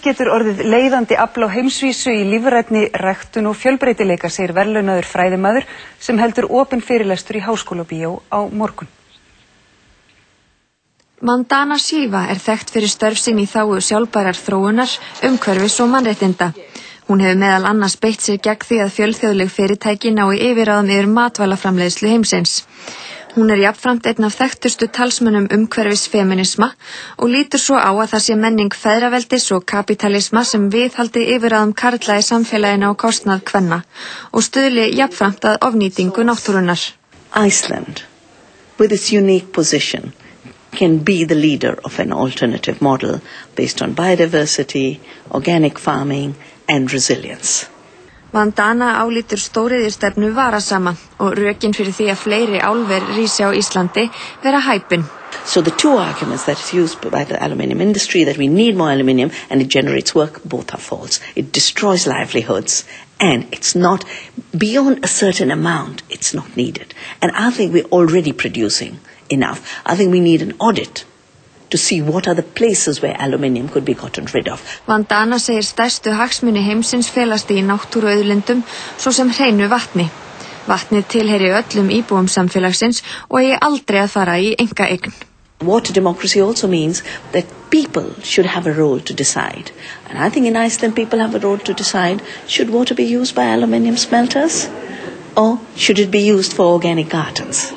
Getur orðið leiðandi afl á heimsvísu í lífrænni ræktun og fjölbreytileika, segir verðlaunaður fræðimaður sem heldur opinn fyrirlestur í Háskólabíó á morgun. Mandana Shiva þekkt fyrir störf sín í þágu sjálfbærrar þróunar, umhverfis og mannréttinda. Hún hefur meðal annars beitt sér gegn því að fjölþjóðleg fyrirtæki nái yfirráðum yfir matvælaframleiðslu heimsins. Hún jafnframt einn af þekktustu talsmönnum umhverfis feminisma og lítur svo á að það sé menning feðraveldis og kapítalisma sem viðhaldi yfirráðum karla í samfélaginu á kostnað kvenna og stuðli jafnframt að ofnýtingu náttúrunnar. Iceland, with its unique position, can be the leader of an alternative model based on biodiversity, organic farming and resilience. Vandana álítur stóriðjustefnu varasama og rökin fyrir því að fleiri álver rísi á Íslandi vera hæpin. So the two arguments that is used by the aluminium industry, that we need more aluminium and it generates work, both are false. It destroys livelihoods and it's not, beyond a certain amount, it's not needed. And I think we're already producing enough. I think we need an audit to see what are the places where aluminium could be gotten rid of. Vandana segir stærstu hagsmuni heimsins felast í náttúruauðlindum svo sem hreinu vatni. Vatnið tilheyri öllum íbúum samfélagsins og eigi aldrei að fara í einkaeign. Water democracy also means that people should have a role to decide. And I think in Iceland people have a role to decide, should water be used by aluminium smelters or should it be used for organic gardens?